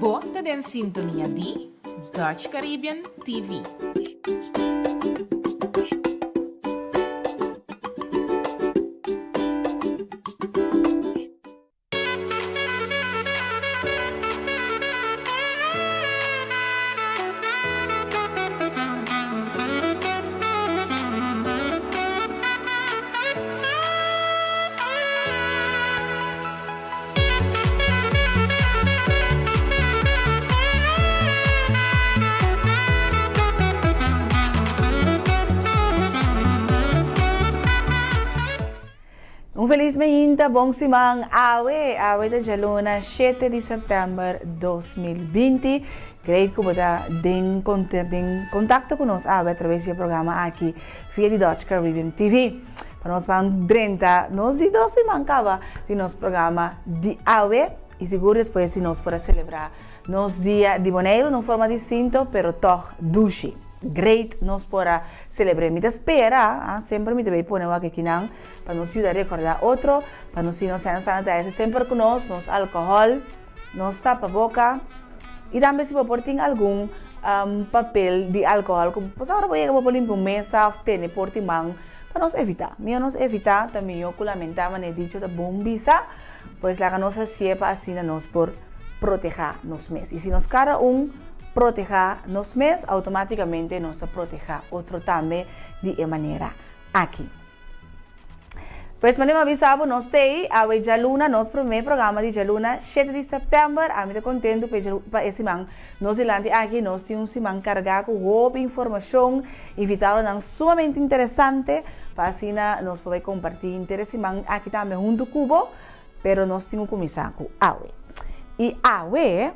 Bota den sintonia di Dutch Caribbean TV. Um feliz meinta, bom simang awe da Jaluna, 7 de setembro de 2020. Great que você tem contato conosco através do programa aqui, via de Dutch Caribbean TV. Para nós vamos 30, nós de 2 semanas de nosso programa de awe e seguro depois de nós para celebrar nos dia de boneiro, de forma distinta, pero toch dushi. Great nós para celebrar. Me espera, sempre me deve poner aqui não para nos ajudar a recordar outro, para nos não ser sanitizer sempre conosco, nos álcool, nos tapa boca e também se for tem algum papel de álcool, como pois agora vou ir para limpar mesa, tem por timão para nos evitar. Nos evitar também eu que lamentava né dicho da bombisa, pois lá nos siepa assim nós por proteger nos meses. E se nos cara proteger nos mes, automaticamente nos proteger outro também de maneira aqui. Pois me avisava, nós temos a Jaluna, nosso primeiro programa de Jaluna, 7 de setembro, a mim estou contente para esse semana. Nós aqui, nós temos semana carregada com boa informação, invitado sumamente interessante, para assim nós podemos compartilhar interesse aqui também junto com o Cubo, pero nós temos que começar com Awe. E Awe,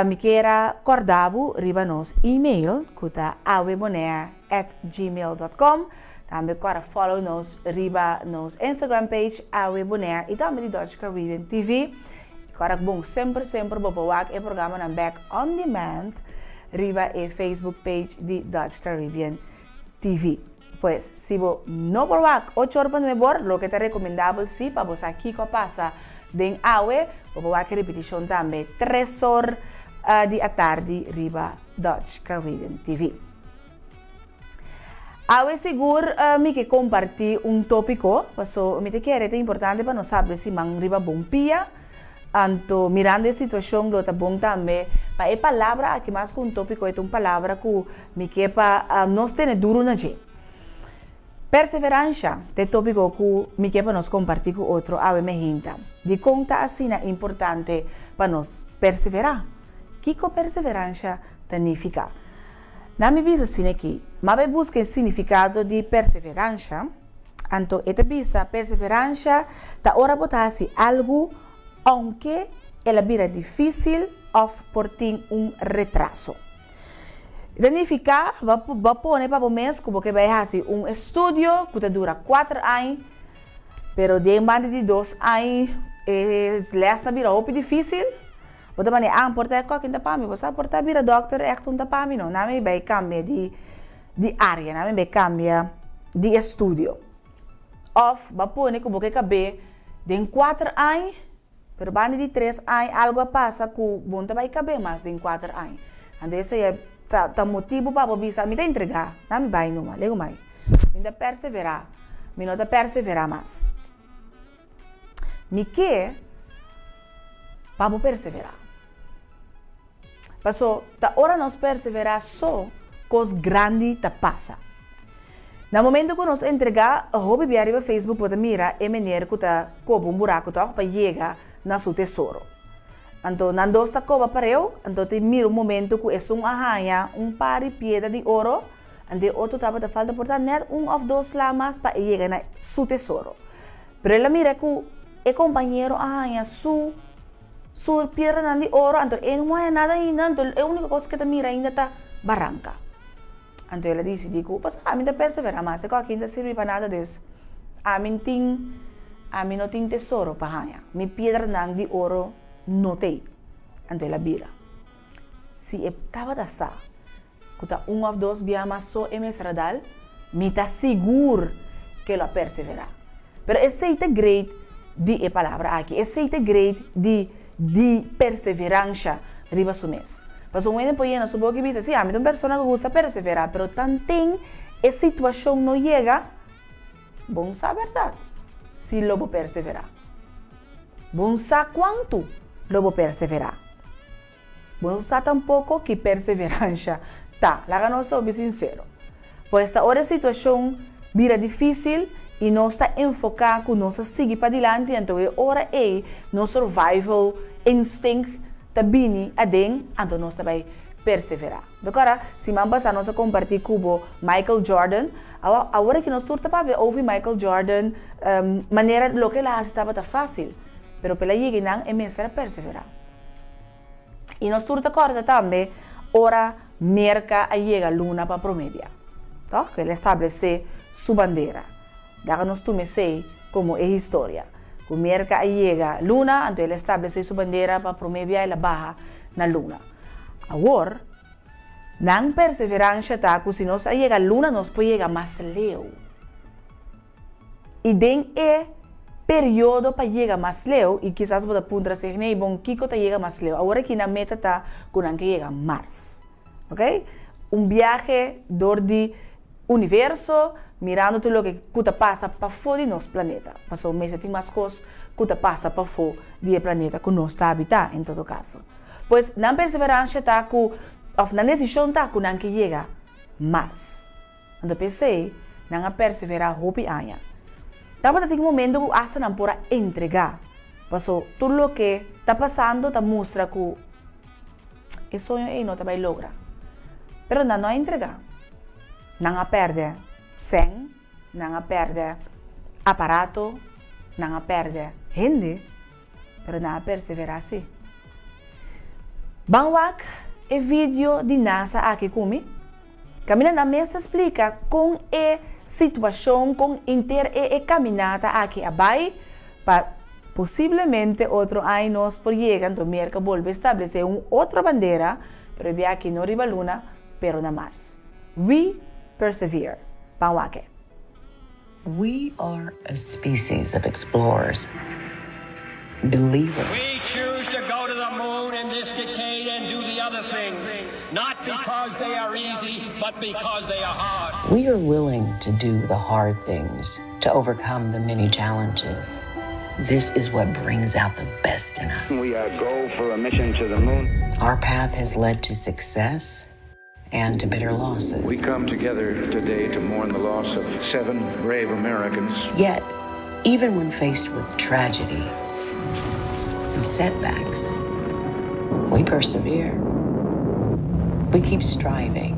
me queira acordar riba nos e-mail kuta awebonaire@gmail.com. Também para follow nos riba nos Instagram page awebonaire e também de Dutch Caribbean TV. Para bom sempre bopawak e programa na back on demand riba e Facebook page de Dutch Caribbean TV. Pues si bo no bopawak 8 horas para lo que te recomendable si para vos aquí que pasa den awe bopawak repetition também 3 horas di a tarde riba Dutch Caribbean TV. Awe seguro me que compartir tópico, paso me te quiere é importante para nós saber se man riba bom pia, anto mirando a situação do tá bom também, para palavra aqui mais com tópico é palavra que me que para nós tem duro na gente. Perseverança, é tópico que me que para nós compartir com outro, awe me hinta. De conta assim é importante para nós perseverar. Que perseverança significa? Na minha visão assim aqui, mas busca o significado de perseverança. Então, esta visa perseverança tá ora botar algo, aunque ela vira difícil ou por ter retraso. Significa va pôr para o mês como que vai fazer estudo que dura 4 anos, pero de mais de 2 anos lesta vira muito difícil. Bota bane ang porta ko kinta pami basta porta bira doctor echt unta pami no nami bei cambia di area nami bei cambia di studio of bapone ko boke kabe den 4 anos pero bane di 3 anos algo passa ku bonta vai cabe mais den 4 anos ande esse é tá motivo para bisa me entregar nami vai numa lego mai ainda perseverar me nota perseverar mais me que para perseverar. Passou, ta ora nós perseverar só coisas grandes ta passa. No momento que nós entregar a hobby biari no Facebook pode mirar e maneira que ta cobo buraco ta para chegar na seu tesouro. Então, não dosta coba para eu, então te mira momento que é arranha, pari piedra de ouro, ande outro tava da falta portar net ou 2 lamas para chegar na seu tesouro. Pero ela mira que o companheiro arranha su piedra de ouro, então não é nada ainda, então a única coisa que te mira ainda tá barranca. Então ela disse, digo, mas a mim tá persevera, mas é que aqui não serve para nada disso. A mim não tem tesouro para arranhar, minha piedra de ouro não tem. Então ela vira. Se estava da sa, que tá 1 ou 2 biamas só em mesradal, me tá seguro que ela perseverar. Pero esse é o great de palavra aqui, esse é o great de perseverança riba su mes. Paso un po lleno su boca y dice, sí, a mí una persona que gusta perseverar, pero tantín esa situación no llega, bon sa verdad, si lo voy perseverar. Bon sa cuánto lo voy perseverar. Bon sa tampoco que perseverancia ta, la ganosa o sincero. Pues esta hora situación vira difícil y no está enfocada con no sigue para adelante, entonces ahora es no survival instinct tabini aden, então nós também perseverar. Agora, se vamos a nós compartir com Michael Jordan, agora que nós turta para ver ouvir Michael Jordan, maneira lo que ela estava tá fácil, pero pela llegue não é mesmo perseverar. E nós turta corta também, ora merca a llega luna para promedia, tá? Que ele estabelece sua bandeira. Daí nós tume sei como é a história. O merca llega luna, então ele estabelece sua bandeira para promedia e baja na luna. Agora, não perseverança tá, que se nós chega luna, nós pode chegar mais leu. E den é período para chegar mais leu, e quizás você pode dizer, nem bom, Kiko tá chega mais leu. Agora que na meta tá, com que chega Mars. Ok? Viaje dor de universo, mirando tudo o que passa para fora de nosso planeta. Passou um mês tem mais coisas que passa para fora do planeta que nós está habitar, em todo caso. Pois, na perseverança está com, na decisão está com que chega mais. Então, pensei, na perseverar, roupa e anha. Estava tem um momento que asa não pode entregar. Passou tudo o que está passando, está mostra que o sonho aí não vai lograr. Pero não entregar. Não perde sen, não perde aparato, não perde gente, pero não perseverar assim. Bangwak é vídeo de NASA aqui comigo. Camina na mesa explica com a situação, com inter e caminhada aqui abaixo, para possivelmente outro ano nós por chegar, então merca volve estabelecer outra bandeira, pero via aqui no riba luna, pero na Mars. We persevere. Bangwake. We are a species of explorers, believers. We choose to go to the moon in this decade and do the other things, not because they are easy, but because they are hard. We are willing to do the hard things, to overcome the many challenges. This is what brings out the best in us. We go for a mission to the moon. Our path has led to success and to bitter losses. We come together today to mourn the loss of 7 brave Americans. Yet, even when faced with tragedy and setbacks, we persevere. We keep striving.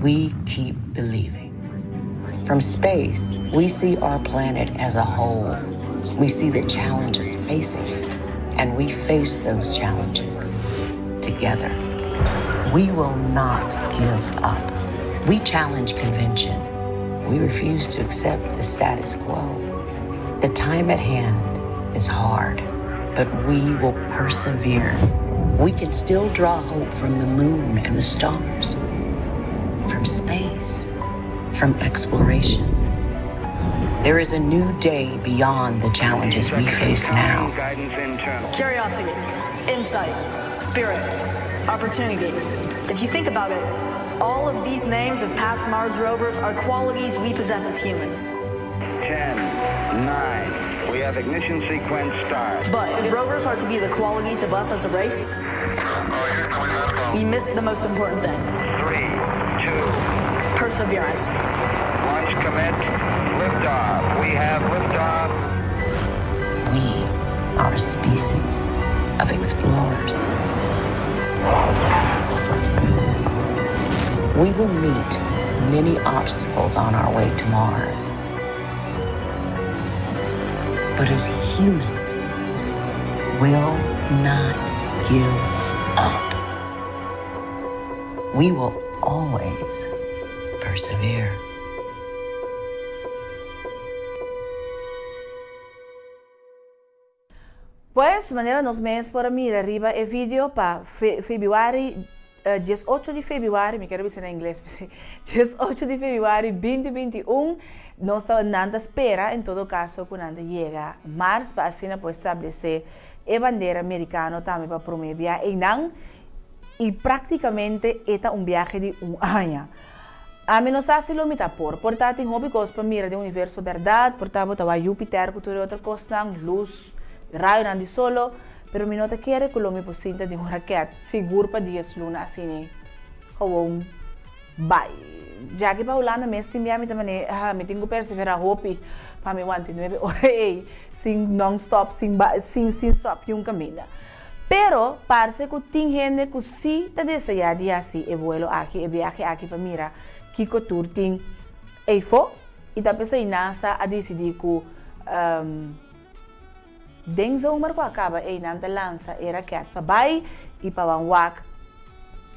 We keep believing. From space, we see our planet as a whole. We see the challenges facing it, and we face those challenges together. We will not give up. We challenge convention. We refuse to accept the status quo. The time at hand is hard, but we will persevere. We can still draw hope from the moon and the stars, from space, from exploration. There is a new day beyond the challenges we face now. Curiosity, insight, spirit, opportunity. If you think about it, all of these names of past Mars rovers are qualities we possess as humans. 10, 9, we have ignition sequence start. But if rovers are to be the qualities of us as a race, we missed the most important thing. 3, 2, Perseverance. launch commit, liftoff. We have liftoff. We are a species of explorers. We will meet many obstacles on our way to Mars. But as humans, will not give up. We will always persevere. Pues, maneira nos mês para mim arriba é vídeo para Februário 18 de februari, me quero dizer em inglês, 18 de februari 2021, nós estamos na espera, em todo caso, quando chega março, para assim poder estabelecer a bandeira americana também para promover e praticamente é um viagem de ano. A mim não sei se lo me portanto, tem hobby coisa para mirar do universo verdade, portanto, estava Júpiter, que tudo outra coisa, luz, raio, não de solo, pero mi nota quer que lo me posinta de uma raquete, seguro para dias luna assim, gewoon, bye. Já que para Holanda mesmo tem também, me tenho que perseverar hobby para me aguentar 9 horas, sem non-stop, sem stop, um caminho. Pero parece que tem gente que sim está desejando de assim, e vuelo aqui, e viaje aqui para mirar, que o tour tem EIFO, e está pensando a decidir que den zomer que acaba e não lança era que para vai e para wak.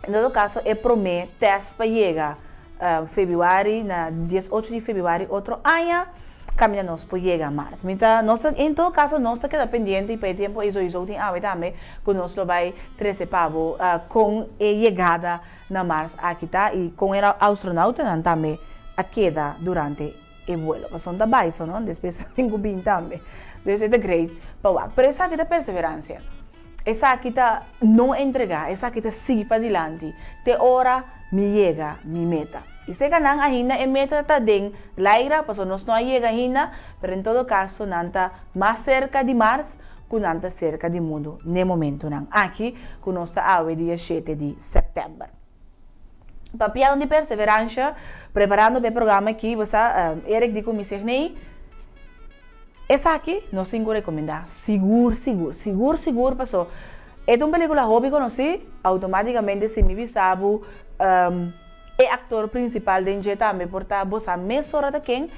Em todo caso, é promete teste para chegar fevereiro, na 18 de fevereiro, outro ano, caminhamos para chegar a março. Em todo caso, nós estamos quedando pendente e para o tempo isso tem a ver também que nós vai trazer pavo com a chegada na março aqui tá e com o astronauta também a queda durante o vuelo. Mas são da baixa, não? Depois tem que vir também. Desde é great para pero essa aqui é perseverança. Essa aqui tá não entregar, essa aqui tá seguir para adiante. Te hora me chega mi meta. E se ganang ainda a meta tá den laira, paso nós não chega ainda, pero em todo caso nanta mais cerca de março que nanta cerca de mundo no momento não. Aqui que nós tá ao dia 7 de setembro. Papel de perseverança, preparando o programa aqui, você Eric dico me sei essa aqui, nós temos que recomendar. Seguro, passou. É uma película hobby conheci, automaticamente se me sabe é actor principal de Njeta, me porta bossa mesora de quem,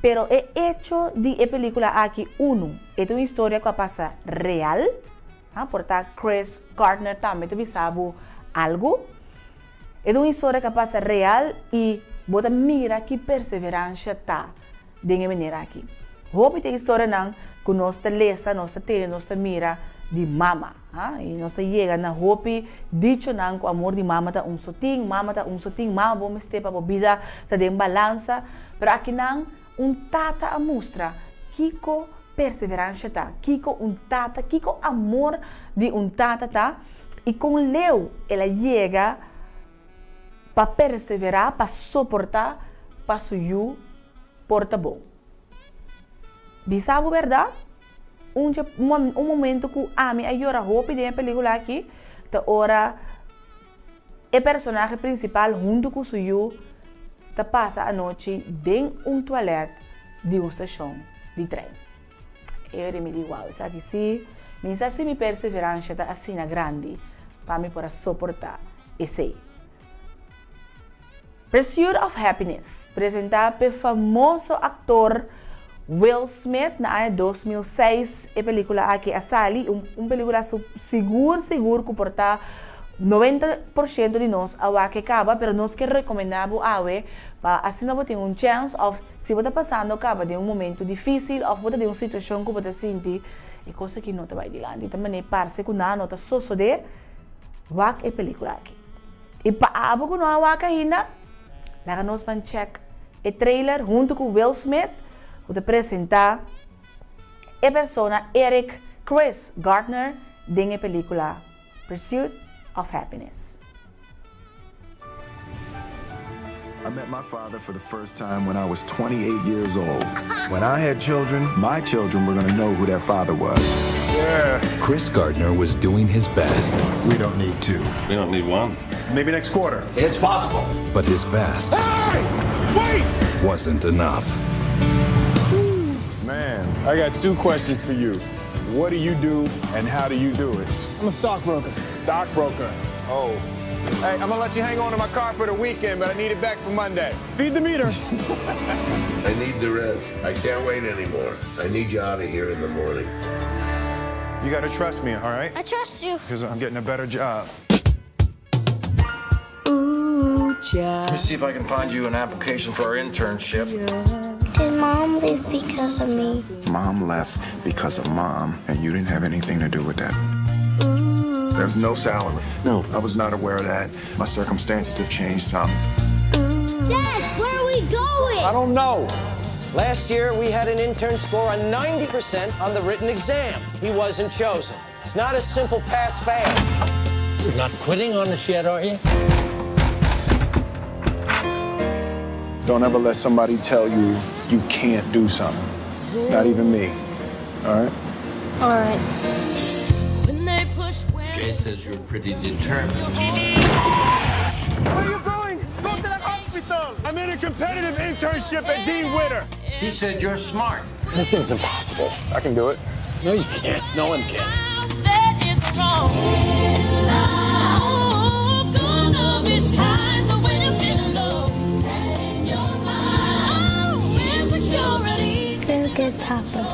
pero é hecho de a película aqui é uma história que passa real, porta Chris Gardner também te sabe algo. É uma história que passa real e bota mira que perseverança tá de maneira aqui. Hobby tem história não que nós te lesa, nós te tira, nós te mira de mama, e nós te chega na hobby dicho não que o amor de mama tá sotinho, mama bom estepa a vida tá de balança, pero aqui não tata a mostra kiko perseverança tá, kiko tata, kiko amor de tata tá, e com Leo ela chega para perseverar, para suportar, para suyu porta bom. Bisabo verdade? Um momento que a mim ajuda a roupa de película aqui, da hora o personagem principal junto com o suyo, ta passa a noite em toalete de uma estação de trem. Eu me digo, wow, isso aqui sim, mas assim minha perseverança está assim na grande, para mim poder suportar esse. Pursuit of Happiness, apresentado pelo famoso ator Will Smith na 2006, a película aqui a sali, película seguro que porta 90% de nós a que acaba, pero nós que recomendamos para assim não ter chance of se você passando acaba de momento difícil ou você de uma situação que você sente e coisa que não te vai adiante, também parece que não está só de a película aqui. E para abo que não há ainda, lá nós vamos check o trailer junto com Will Smith. Vou apresentar a persona Eric Chris Gardner de película Pursuit of Happiness. I met my father for the first time when I was 28 years old. When I had children, my children were going to know who their father was. Yeah. Chris Gardner was doing his best. We don't need two. We don't need one. Maybe next quarter. It's possible. But his best wasn't enough. Man, I got two questions for you. What do you do and how do you do it? I'm a stockbroker. Stockbroker? Oh. Hey, I'm gonna let you hang on to my car for the weekend, but I need it back for Monday. Feed the meter. I need the rent. I can't wait anymore. I need you out of here in the morning. You gotta trust me, all right? I trust you. Because I'm getting a better job. Let me see if I can find you an application for our internship. Did Mom leave because of me? Mom left because of Mom, and you didn't have anything to do with that. There's no salary. No. I was not aware of that. My circumstances have changed some. Dad, where are we going? I don't know. Last year, we had an intern score a 90% on the written exam. He wasn't chosen. It's not a simple pass-fail. You're not quitting on us yet, are you? Don't ever let somebody tell you you can't do something. Not even me. All right? All right. Jay says you're pretty determined. Where are you going? Go to the hospital! I'm in a competitive internship at Dean Witter. He said you're smart. This thing's impossible. I can do it. No, you can't. No one can. Good gets happen.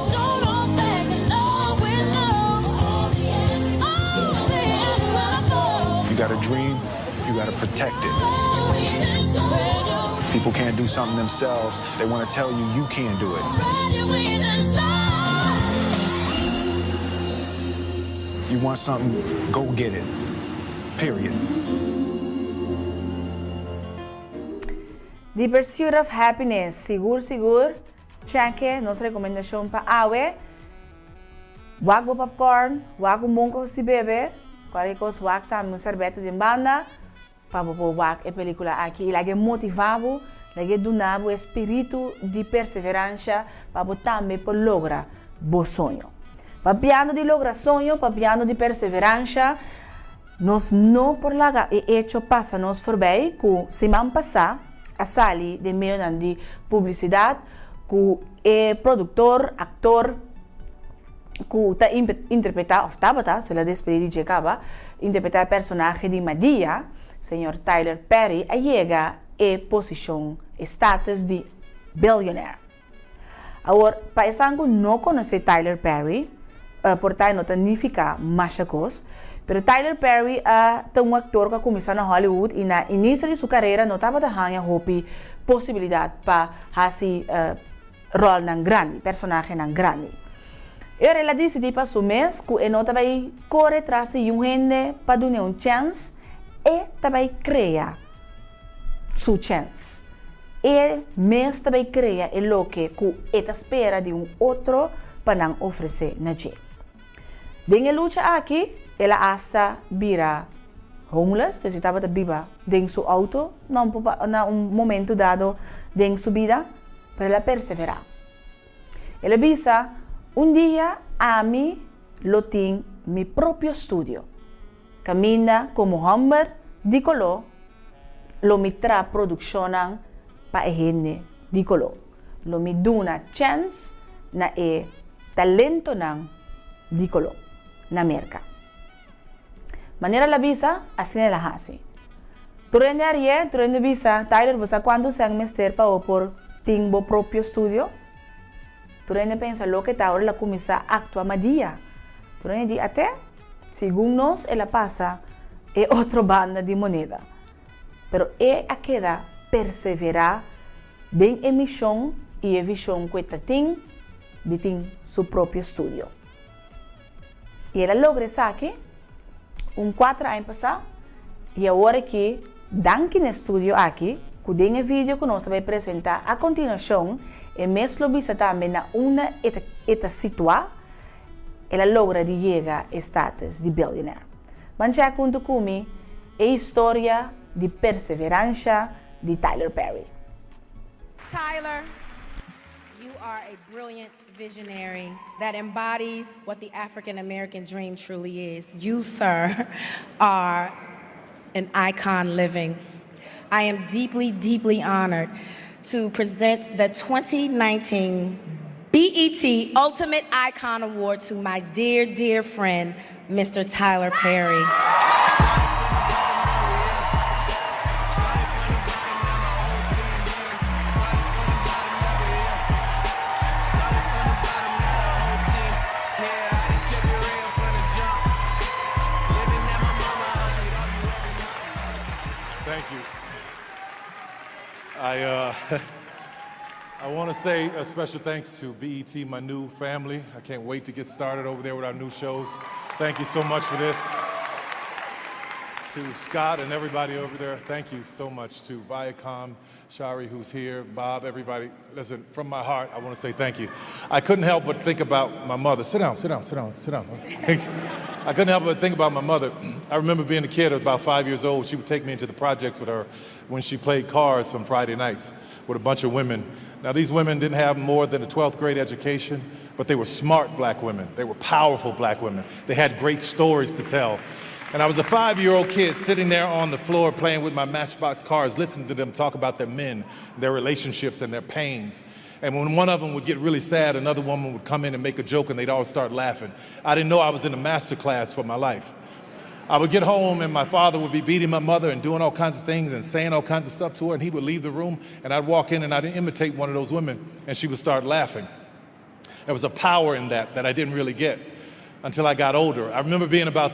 You got a dream, you got to protect it. People can't do something themselves. They want to tell you you can't do it. You want something, go get it. Period. The Pursuit of Happiness. Sigur. Cheque, nossa recomendação para awe. Wag mo popcorn, wag mo mongko si bebe. Qualquer coisa, wag tam no sorvete de banda. Para wag a película aqui. E lage motivavo, lage dunavo espírito de perseverança para também por logra bo sonho. Papiano de logra sonho, papiano de perseverança. Nós não por laga e hecho passa nos voorbij com semana passada a sali de meio de publicidade com o produtor, actor que está interpretar of tabata, se la despedida de acaba, interpretar o personagem de Madea, senhor Tyler Perry, a chega a posição, status de billionaire. Agora, para esse que não conhece Tyler Perry, portanto não significa mais coisa, mas Tyler Perry é um ator que começou na Hollywood e no início de sua carreira não estava dando possibilidade para fazer rol nan grande, personagem nan grande. Ela decidi para o mês que ele não vai correr atrás de gente para dar uma chance e também criar sua chance. E mês também criar o que ele espera de outro para oferecer na gente. Dengue luta aqui, ela hasta vira homeless, então estava viva dentro seu auto, em momento dado dentro sua vida, para ela perseverar. Ela bisa, dia a mim lo tenho meu próprio estúdio. Camina como Humber, de color, lo me tra produção para a gente de color. Lo me dá uma chance na talento de color na América. Maneira la bisa, assim ela hace. Durante a dia, durante a bisa, Tyler, você quando se mestre para por tinha próprio estúdio? Durante pensa lo que Tyler la começa a actuar Madea. Durante até, segundo nós, ela passa é outra banda de moneda. Pero a queda perseverar em emissão e a visão que ela tem de ter seu próprio estúdio. E ela logra isso aqui, 4 anos passado, e agora que, daqui no estúdio aqui, que tem um vídeo que nós vamos apresentar a continuação, e mesmo vista também na uma eta situação, ela logra de chegar ao status de billionaire. Mas já conto comigo a história de perseverança de Tyler Perry. Tyler, you are a brilliant visionary that embodies what the African American dream truly is. You, sir, are an icon living. I am deeply, deeply honored to present the 2019 BET Ultimate Icon Award to my dear, dear friend, Mr. Tyler Perry. Thank you. I want to say a special thanks to BET, my new family. I can't wait to get started over there with our new shows. Thank you so much for this. to Scott and everybody over there. Thank you so much to Viacom, Shari, who's here, Bob, everybody. Listen, from my heart, I want to say thank you. I couldn't help but think about my mother. Sit down. I couldn't help but think about my mother. I remember being a kid, about 5 years old. She would take me into the projects with her when she played cards on Friday nights with a bunch of women. Now, these women didn't have more than a 12th grade education, but they were smart black women. They were powerful black women. They had great stories to tell. And I was a 5-year-old kid sitting there on the floor playing with my Matchbox cars, listening to them talk about their men, their relationships, and their pains. And when one of them would get really sad, another woman would come in and make a joke, and they'd all start laughing. I didn't know I was in a master class for my life. I would get home, and my father would be beating my mother and doing all kinds of things and saying all kinds of stuff to her, and he would leave the room, and I'd walk in, and I'd imitate one of those women, and she would start laughing. There was a power in that I didn't really get until I got older. I remember being about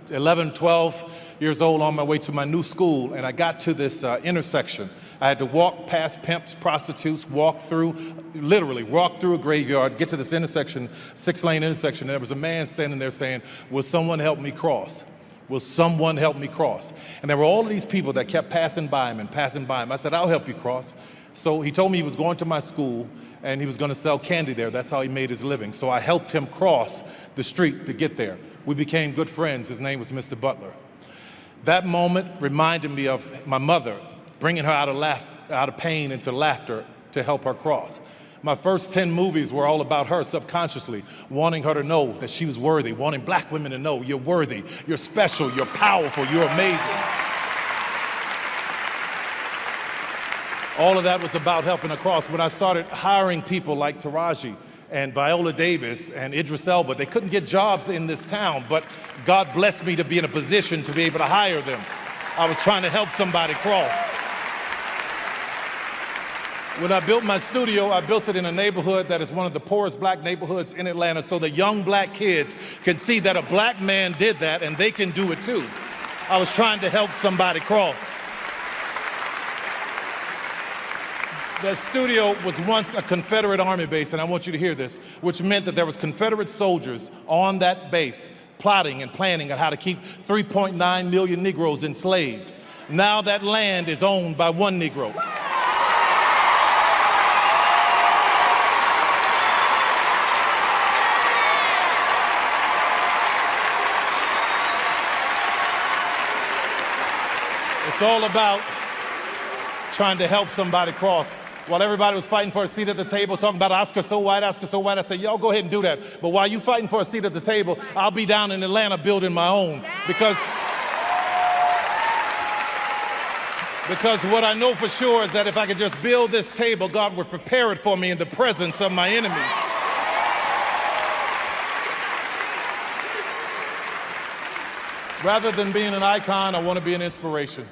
11, 12 years old on my way to my new school, and I got to this intersection. I had to walk past pimps, prostitutes, literally walk through a graveyard, get to this intersection, 6-lane intersection, and there was a man standing there saying, "Will someone help me cross? Will someone help me cross?" And there were all of these people that kept passing by him. I said, "I'll help you cross." So he told me he was going to my school, and he was going to sell candy there. That's how he made his living. So I helped him cross the street to get there. We became good friends. His name was Mr. Butler. That moment reminded me of my mother, bringing her out of pain into laughter to help her cross. My first 10 movies were all about her subconsciously, wanting her to know that she was worthy, wanting black women to know you're worthy, you're special, you're powerful, you're amazing. All of that was about helping her cross. When I started hiring people like Taraji and Viola Davis and Idris Elba, they couldn't get jobs in this town, but God blessed me to be in a position to be able to hire them. I was trying to help somebody cross. When I built my studio, I built it in a neighborhood that is one of the poorest black neighborhoods in Atlanta, so that young black kids can see that a black man did that and they can do it too. I was trying to help somebody cross. The studio was once a Confederate Army base, and I want you to hear this, which meant that there was Confederate soldiers on that base plotting and planning on how to keep 3.9 million Negroes enslaved. Now that land is owned by one Negro. It's all about trying to help somebody cross. While everybody was fighting for a seat at the table, talking about Oscar so white, I said, y'all go ahead and do that. But while you fighting for a seat at the table, I'll be down in Atlanta building my own. Because what I know for sure is that if I could just build this table, God would prepare it for me in the presence of my enemies. Rather than being an icon, I want to be an inspiration.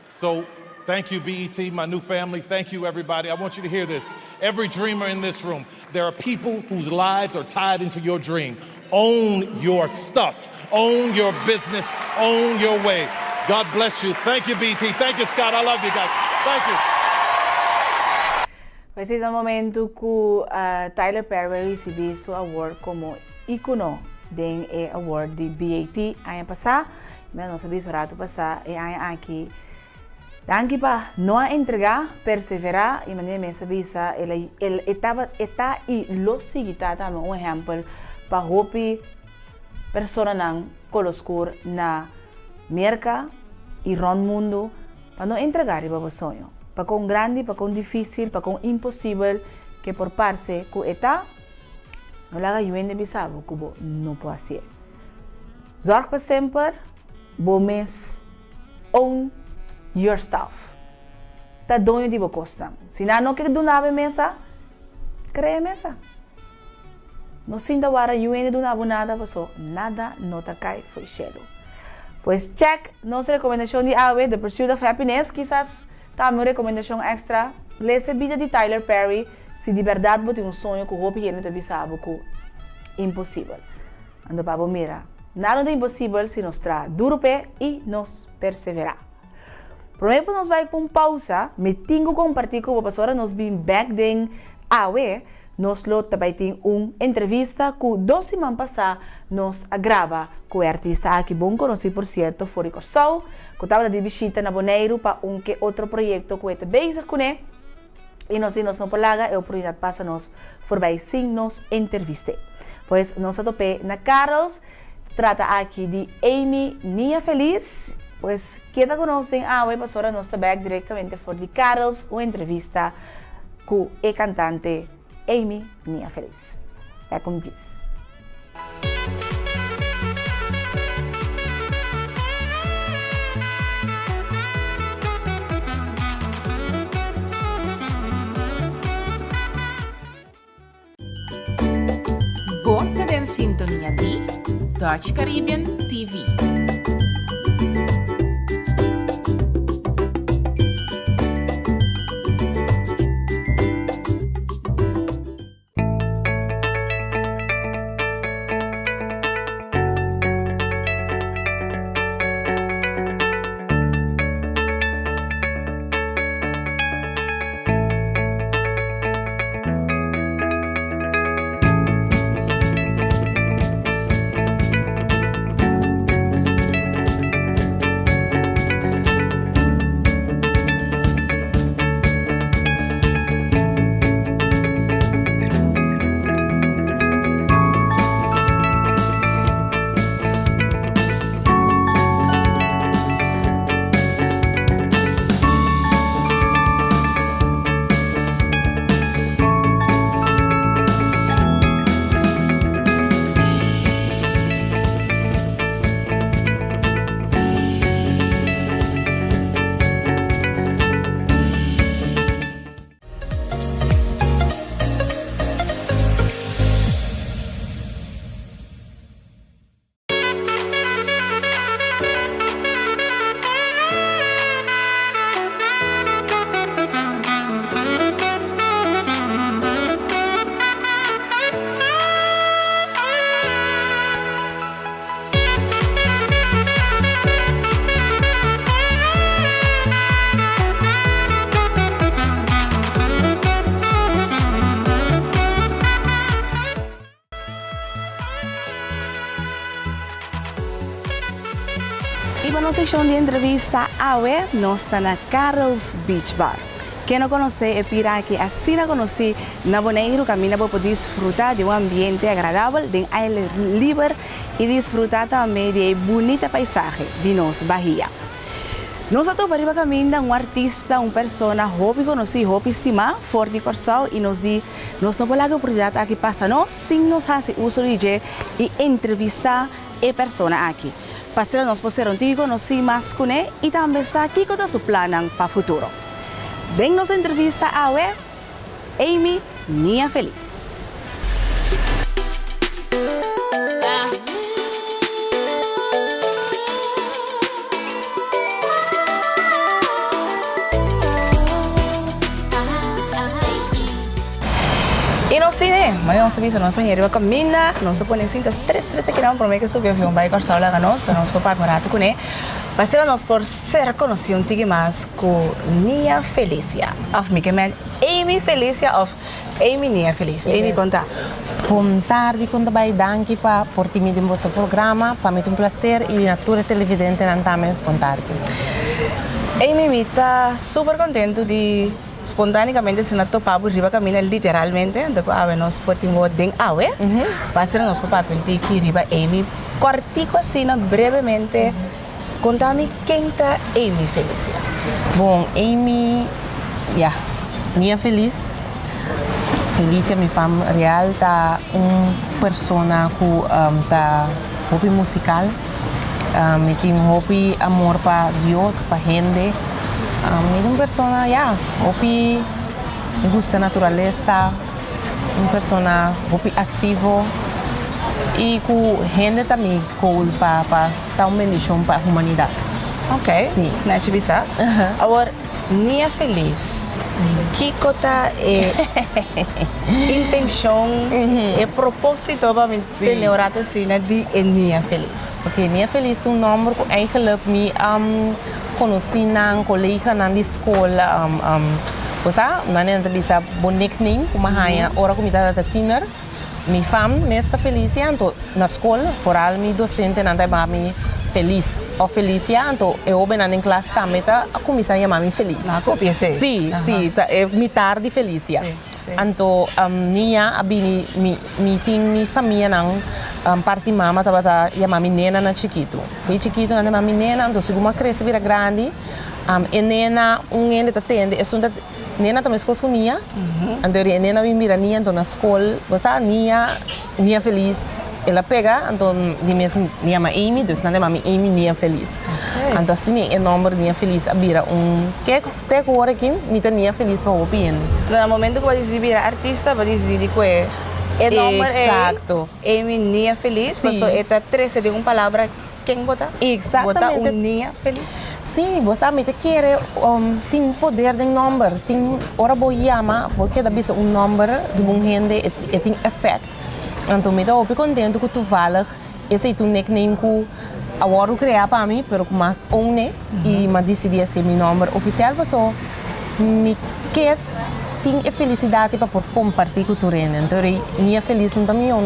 So thank you, BET, my new family. Thank you, everybody. I want you to hear this. Every dreamer in this room, there are people whose lives are tied into your dream. Own your stuff. Own your business. Own your way. God bless you. Thank you, BET. Thank you, Scott. I love you guys. Thank you. Pues esse momento que Tyler Perry recebi seu award como ícono den award de BET ano passado, mas não sabia se rato passar e ano aqui. Danke pa não entregar, perseverar e maneira me sabia ele estava e lo sigita também um exemplo para hopi persona nang coloscur na merca e ron mundo para não entregar e para sonho, para com grande, para com difícil, para com impossível que por parte que está não laga yuende bisabo kubo não pode ser. Zorg para sempre, bo mes own your stuff. Ta donho di bo costa. Se não quer donar mesa, cria mesa. Não sinta wara yuende donar nada, paso nada nota cai foi cielo. Pues check nossa recomendação de AWE, The Pursuit of Happiness. Quizás também recomendação extra. Lese vida de Tyler Perry. Se de verdade você tem sonho que o hopi ele te bisabo que impossível. Ando para mira. Nada é impossível se nos traz duro pé e nos perseverar. Primeiro nós vai com pausa. Me tenho compartilhar com a pastora nos bem back then AWE nos lo também tem entrevista que 2 semanas passadas nos agrava com o artista aqui bom conhecido por certo Fori Corsau, que estava de visita na Bonaire para que outro projeto que está bezig com ele. E nós não polaga, a oportunidade passa nos voorbij sim nos entreviste. Pois nós atopé na Carlos, trata aqui de Amy Nia Feliz. Pois queda conosco em Aue, pastora nós também diretamente for de Carlos, uma entrevista com a cantante Amy Nia Feliz. É como diz. Borte den sintonia di Dutch Caribbean TV. Iba na seção de entrevista Aue, nós está na Carlos Beach Bar. Quem não conhece, é para que assim não conhece, na Bonaire, camina para poder desfrutar de ambiente agradável, de aire livre e desfrutar também de bonita paisagem de nossa Bahia. Nós estamos para caminhar artista, persona, hobby conhecido, hobby estimado, Fori Corsau, e nós não podemos a oportunidade aqui passa nós, sim nos faz uso de e entrevistar a persona aqui. Para nós poder contigo, nós sim mais com ele e também aqui com o plano para o futuro. Vem nossa entrevista a Amy Nia Feliz. E nós sim, mas nós sabemos, nós somos a caminhar, nós somos cintas três que não por mim que subir um bike Corsau lá nós, para nós papar barato com ele. Mas nós por ser conhecido um pouco mais com Nia Felicia, of me que man Amy Felicia of Amy Nia Feliz. Amy conta. Bom tarde, quando vai danke para por ti no vosso programa, para mim é prazer e natura televidente nantame bom tarde. Amy me está super contento de espontaneamente se não topar por riba caminha literalmente, então ave nós portimos den awe, para nós papá penti que riba Amy cortico assim brevemente. Conta-me quem está Amy Felicia. Bom, Amy, Nia Feliz. Felicia, minha fama real, tá persona que tá hobby musical, me tem hobby amor para Deus, para gente. Me persona, hobby, me gusta naturaleza, persona hobby activo. E com gente também para dar uma bendição para a humanidade. Ok, sim. Não te bisa. Agora, Nia Feliz, que cota intenção e propósito para me ter orado assim de Nia Feliz. Ok, Nia Feliz é nome que eigenlijk me conheci na colega na escola. Cosa, nani na bisa bonek ning kumahaya ora kumita ta tiner. Mi fam nesta Felicia anto na escola, foral mi docente nanta mami feliz. O Felicia anto e oben in classe tameta a comisa mami feliz. Na copia sei. Sì, sì, mi tardi Felicia. Sì. Anto nia abini mi ting mi famiglia nang parti mama tabata mami nena na chiquito. Fui chiquito na mami nena anto siguma cresce vira grande. E nena ende tatende e sunda nena também escola com nia. Anto nena me mira nia anto na escola, você nia feliz. Ela pega, então, de mesmo, nia ma Amy, dus nada mami Amy nia feliz. Então, assim, é nome nia feliz, abira que até agora aqui, mita nia feliz para o opinião. No momento que você diz vira artista, você diz que é nome é Amy nia feliz, mas esta 13 de uma palavra quem bota? Exatamente. Bota nia feliz. Sim, você me quer tem poder de nome, tem ora boiama, porque da bisa nome de um gente e tem efeito. Então, me dá contente que tu fala, esse é o nickname que agora eu criei para mim, mas como eu e me decidi ser meu nome oficial, porque me quer ter felicidade para compartilhar com o reino. Então, minha feliz não é meu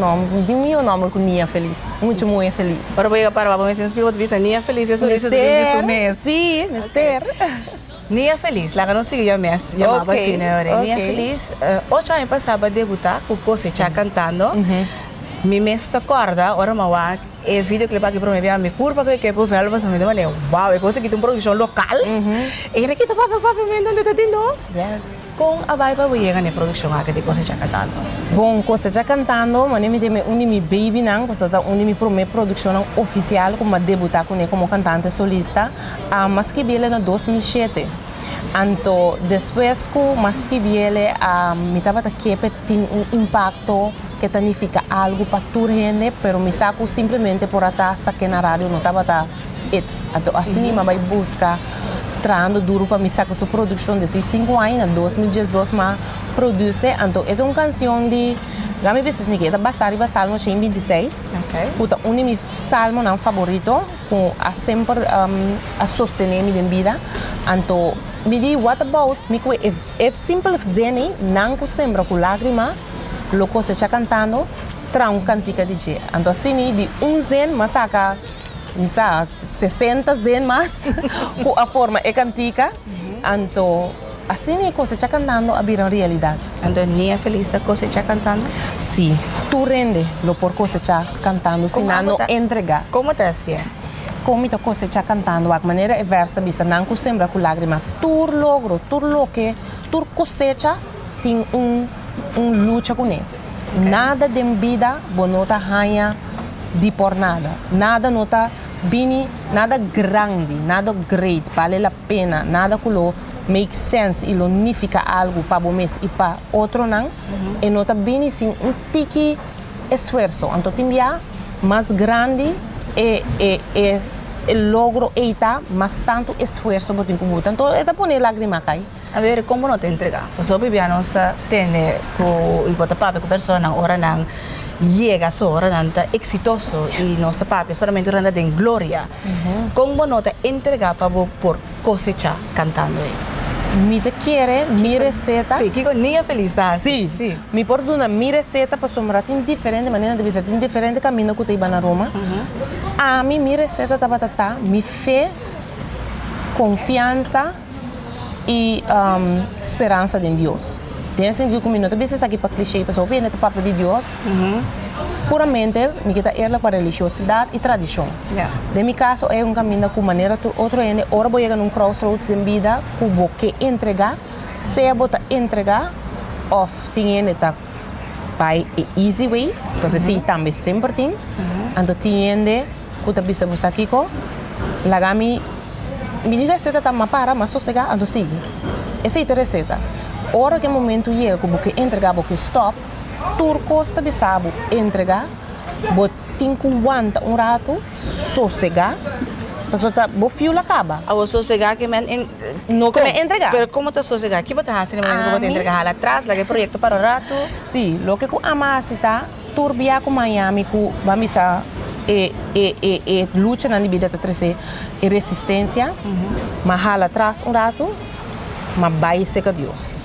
nome com minha feliz, muito feliz. Para eu para me inspirar outra vez, minha feliz é sobre isso do mês. Sim, mister. Nia Feliz, lá que não seguia mais, chamava assim, né? Nia Feliz, 8 anos passava a debutar, com você já cantando. Me mesta corda, ora mawa, e vídeo que levar aqui para mim, me curva que é por ver, mas me deu uau, é coisa que tem uma produção local. E ele que tá papo, me entende de nós. Com a vibe para chegar na produção aqui de você já cantando. Bom, você já cantando, mas me deu um baby não, você tá minha primeira produção oficial como debutar como cantante solista, mas que veio em 2007. Então, depois que mas que veio, me estava que tem impacto que significa algo para toda gente, pero me saco simplesmente por atrás que na rádio não estava então assim me vai buscar trabalhando duro para me sacar sua produção desses 5 anos, em 2012 mas produz, então é uma canção de Gami Business Niki, é basado no Salmo 126. Puta, um dos meus salmos não favorito, com a sempre a sostener minha vida. Então, me diz, what about? É simples zeni, não com sempre com lágrima, lo que você está cantando, traz cantica de dia. Então, assim, de zen, mas saca, 60 zen mais, com a forma é cantica. Então, assim é que você está cantando a virar realidade. Então, nia feliz da coisa está cantando? Sim, tu rende lo por você está cantando, se não entregar. Como está assim? Como você está cantando, a maneira é versa, bisa, não sembra com lágrima. Tu logro, tu lo que, tu cosecha, tem luta com ele. Nada de vida, bonota ranha de por nada. Nada nota bini, nada grande, nada great, vale a pena, nada que lo make sense e unifica algo para o mês e para outro não. E nota bini sem tiki esforço. Então, tem mais grande e logro eita, mas tanto esforço para tempo. Então, é para pôr lágrima cai. A ver, como não te entregar? Porque o Bibiano está tendo que o papai com a pessoa na hora não chega a hora não está exitoso e nosso papai solamente renda de glória. Como não te entregar para por cosechar cantando aí? Me te quer, mi receita. Sim, que nia feliz tá? Sim, sim. Me perdona, mi receita para sombrar tem diferente maneira de visitar, tem diferente caminho que eu tenho na Roma. A mim, mi receita tá, me fé, confiança e esperança em Deus. Tem sentido comigo, talvez isso aqui para clichê, pessoal, vem do papo de Deus. Puramente, me quita ela para religiosidade e tradição. De meu caso, é caminho com maneira outro ainda, ora vou chegar num crossroads de vida, que vou que entregar, se eu botar entregar, ou tem ainda by easy way, então se também sempre tem, então tem ainda que tá bisa você aqui com, lagami, me diz receita tá para, mas sossegar, então sigue. Essa é a receita. Ora que momento chega, que vou que entregar, vou que stop, turco está bisabo entregar, botin com guanta rato, sossegar, mas outra bofio la acaba. A você sossegar que men não que me entregar. Pero como está sossegar? Que você faz no momento que você entregar lá atrás, lá que projeto para o rato? Sim, lo que com amasita, turbia com Miami, com vamos a luta na vida de trazer resistência, mas lá atrás rato, mas vai ser com Deus.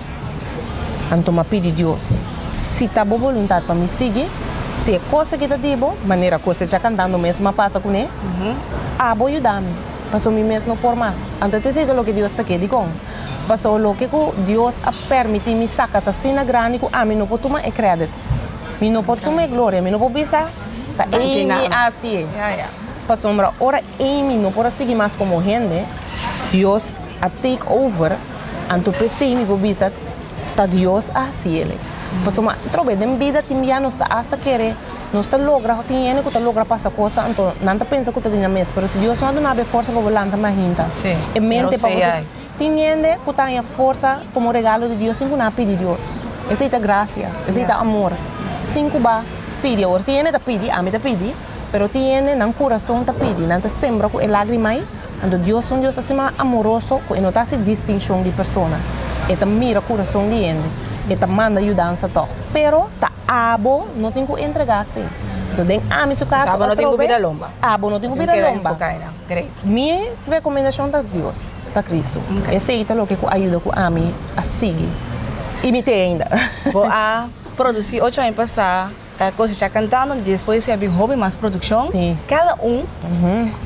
Então, eu pedi a Deus, se está boa vontade para me seguir, se é coisa que está dibo, maneira que você está cantando mesmo, passa com ele, vou ajudar-me. Passou me mesmo não por mais. Então, te sei o que Deus está aqui, digo. Passou o que Deus a permite me sacar da sina grande que a mim não pode tomar crédito. Me não pode tomar glória, me não pode pensar. E assim. Passou uma hora e me não pode seguir mais como gente. Deus a take over. Então, pensei me vou pensar, está Deus assim ele. Passou uma trobe de vida timia não está hasta querer. Não está logra, tem que está logra passar coisa, então não pensa que está dinha mesmo, mas se Deus não dá força para voltar mais ainda. Sim. E mente para você. Tem gente que tem a força como regalo de Deus, sem que não pedir Deus. Essa é a graça, essa é o amor. Sem que vá pedir, ou tem gente que pede, a mim te pede, mas tem gente que não coração te pede, não te sembra com lágrimas. Então Deus é um Deus assim amoroso, que não está se distinção de pessoa. E te mira o coração de gente, e te manda ajudança todo. Pero tá abo não tem que entregar assim. Então, a minha caso, abo não tem que virar lomba. Abo não tem que virar lomba. Minha recomendação é Deus, é Cristo. Esse é o que ajuda a mim a seguir. Imitei ainda. Vou a produzir 8 anos passar, coisa já cantando, depois se abrir hobby mais produção. Cada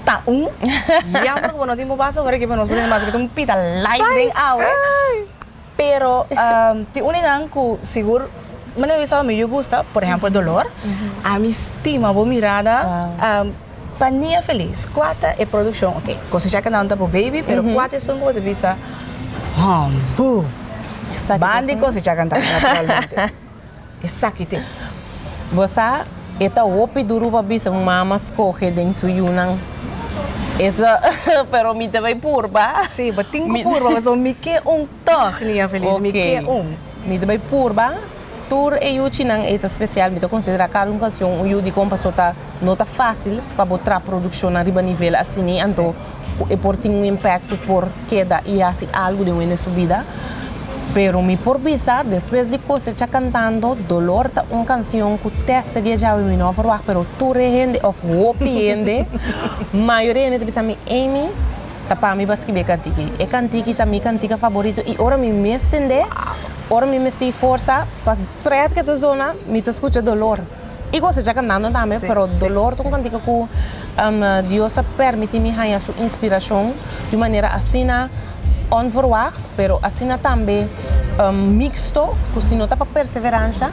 tá e a porque não tem mais agora que nós podemos mais que um pita live bem out. Pero te unem com seguro. Mas eu me gusta, por exemplo, dolor. A minha estima, boa mirada, paninha feliz. Quarta é produção, ok. Coisa já que não está para o baby, pero quarta é só como de vista. Bum. Bandi coisa já canta naturalmente. Exacto. Você está opi duro para bisa mama escolhe dentro do Yunnan. Essa, pero me também purba. Sim, mas tem que purba, mas me que toque, minha feliz, me que Me também purba. Tur e eu tinha esta especial, me considera cada ocasião eu de como passou tá não tá fácil para botar a produção a riba nível assim, então é por ter um impacto por queda e assim algo de uma subida. Pero me por bisa, depois de coisa já cantando, dolor tá uma canção que testa de já me não falar, pero tu rende of wopiende, maioria de bisa me Amy tá para mim basque be cantiki. É cantiki tá minha cantica favorito e ora me estende. Ora me mesti força, para prática da zona, me te escuta dolor. E você já cantando também, pero dolor tu cantica que Deus permite me ganhar sua inspiração de maneira assim onverwacht, pero assim também mixto, que se não tá para perseverança,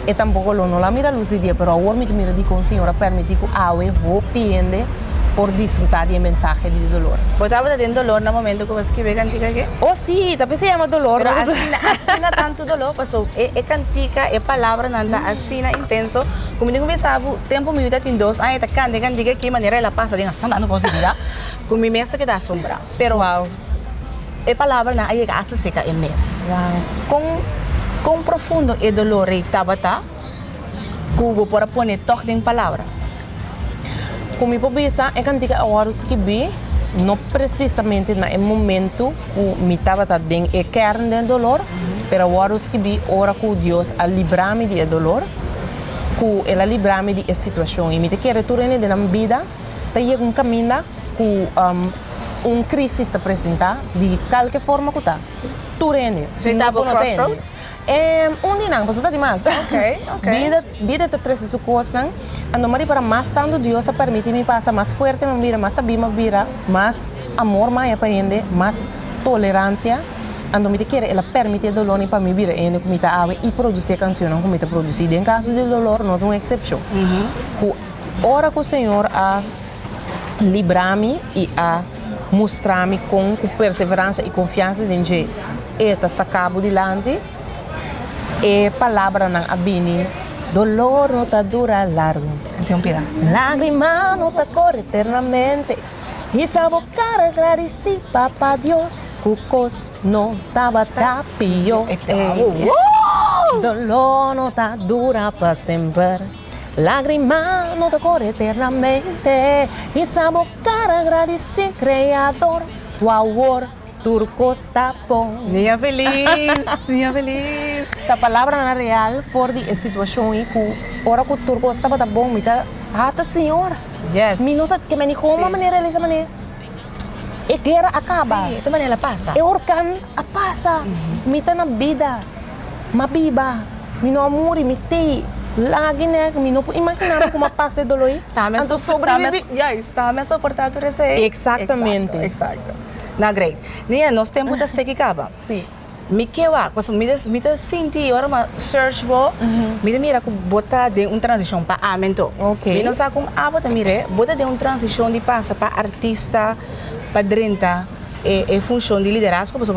e tampouco não lá mira luz de dia, pero agora me mira de com senhora permite que awe vou piende por disfrutar de mensagem de dolor. Botava tendo dolor no momento que você escreve cantica aqui? Oh, sim, também se chama dolor. Pero assim tanto dolor, passou. É cantica, é palavra, nada assim intenso. Como digo, me sabe, tempo me tem dois, aí tá cantica que maneira ela passa, de assim, não consigo dar. Com me mestre que dá sombra. Pero, é palavra, na aí gasta seca é mês. Com profundo é dolor e tabata, cubo para pôr toque em palavra. Como eu pensa, é cantiga a horas que vi, não precisamente no momento que me estava dando a carne do dolor, mas a horas que vi, hora que Deus a livrar-me do dolor, que ela livrar-me da situação. E me quer retornar na vida, tem um caminho que crise está apresentar de qualquer forma que está. Turene. Você estava no crossroads? Onde não, mas está demais. Ok. Vida te traz isso coisa, ando mari para mais tanto Deus a permite me passar mais forte, me vira mais sabima vira, mais amor mais aprende, mais tolerância. Ando me quer ela permite o dolor para me vira ainda como está ave e produzir canções como está produzir. Em caso de dolor não tem uma exceção. Ora que o Senhor a livrar-me e a mostrar-me com perseverança e confiança de que esta sacabo dilante e palavra não abini dolor não tá dura largo lágrima não tá corre eternamente e se abocar agradeci para Deus cucos não tava tapio dolor não tá dura para sempre lágrima não te corre eternamente e se abocar agradeci Criador tu amor turco está bom. Minha feliz, minha feliz. A palavra na real for de situação e que ora que o turco estava bom, me tá hata senhora. Yes. Minuto que me dijo uma maneira essa maneira. E guerra acaba. Sim, de maneira passa. E orcan a passa. Me tá na vida. Mabiba, mi não amuri, mi te. Lagi né, mi não imaginava como passe dolor. Tá, mas está suportado esse. Exatamente. Exato. Na great. Nia, nós temos que seguir caba. Sim. Me que wa, quando me senti agora uma search bo, me mira que bota de transição para amento. Ok. Me não sabe como bota mire, bota de transição de passa para artista, para drenta, função de liderazgo, você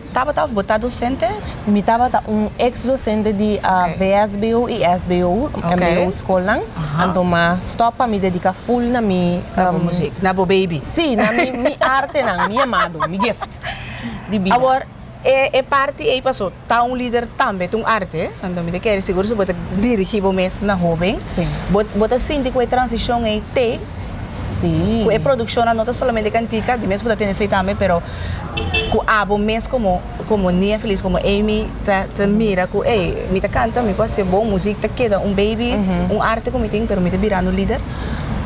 estava botar docente? Me estava ex-docente de VSBO e SBO, MBO escola. Então, stopa me dedica full na minha música, na baby. Sim, na minha arte, na minha amado, minha gift. Agora, parte aí passou, tá líder também, arte, então me quer seguro se bota dirigir o mês na jovem. Sim. Bota sentir que a transição aí tem. Sim. A produção não é somente cantica, de mesmo da tem esse também, pero com abo mês como Nia Feliz, como Amy tá mira que me tá canta, me pode ser bom música, tá queda baby, arte como tem, pero me tá virando líder.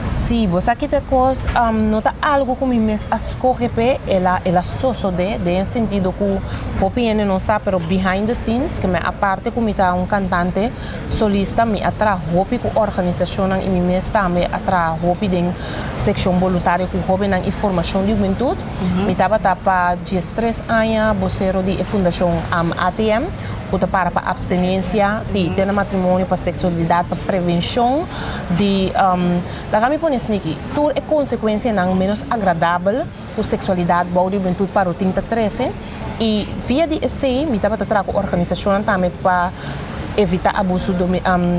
Sim, você aqui tem coisa, nota algo como mes escorre pe, ela soso de sentido que o PN não sabe, pero behind the scenes, que me aparte como tá cantante solista, me atra hopi com organização e me mes também atra hopi den secção voluntária com hopi na informação de juventude, me tava para 13 anos, vocero de fundação ATM. Para abstinência, sim, ter matrimônio, para sexualidade, para prevenção de lá me põe aqui, tudo é consequência não menos agradável com sexualidade, body, juventude para o 13 e via de esse me estava trazendo organização também para evitar abuso de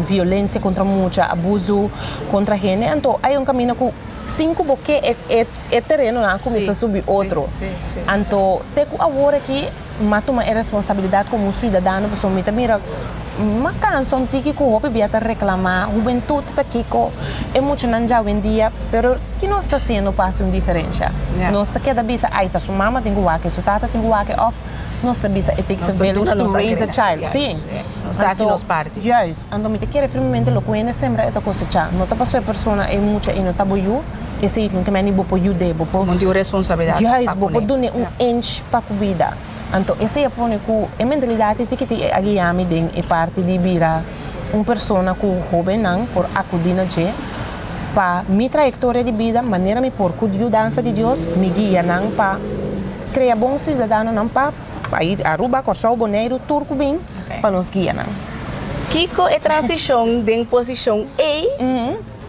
violência contra mulher, abuso contra gente, então aí caminho com 5 porque é terreno não começa a subir outro. Então tem que agora que toma a responsabilidade como cidadão, porque me mira uma canção que o hope viata reclamar, juventude está aqui é muito não já hoje em dia, pero que nós está sendo faz uma diferença. Nós está cada vez ai tá sua mama tem que work, sua tata tem que work off. Nós está bisa it takes a village to raise a child. Sim. Nós está assim nos parte. Yes. Então me te quer firmemente lo que é sempre esta coisa já. Não tá passou a pessoa é muito e não tá boiu. Esse que me nem bopo yude bopo. Não tem responsabilidade. Yes, bopo dune inch para cuida. Então, esse é a mentalidade que a guiame é parte de virar uma pessoa que jovem não por acudir na gente para minha trajetória de vida, maneira me por cuidança de Deus, me guia não para criar bom cidadão não para ir a Aruba, Corsol, Boneiro, Turco bem para nos guiar não. Kiko é transição de posição E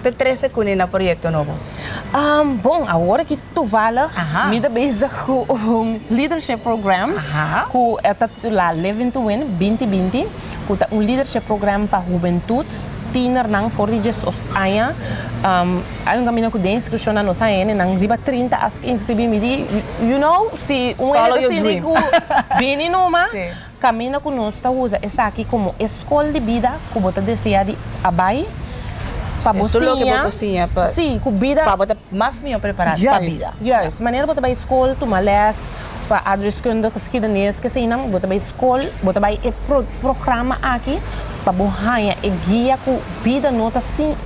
de 13 segundos no projeto novo. Bom, agora que tu fala, me dá base com o Leadership Program, que é titulado Living to Win 2020, que é leadership program para a juventude, tiner nang for just os anos, aí caminho que de inscrição na nossa ano, nang riba 30 as que inscrevi me di, you know, se follow your dream. Bem numa, caminho que nós está usa essa aqui como escola de vida, que você deseja de abai. Para você, sim, com vida, para você mais melhor preparado para a vida. Yes, maneira você vai escola, tu malés, para adreskunde, geschiedenis, que sei não, você vai escola, você vai programa aqui, para você e guia com vida nota assim,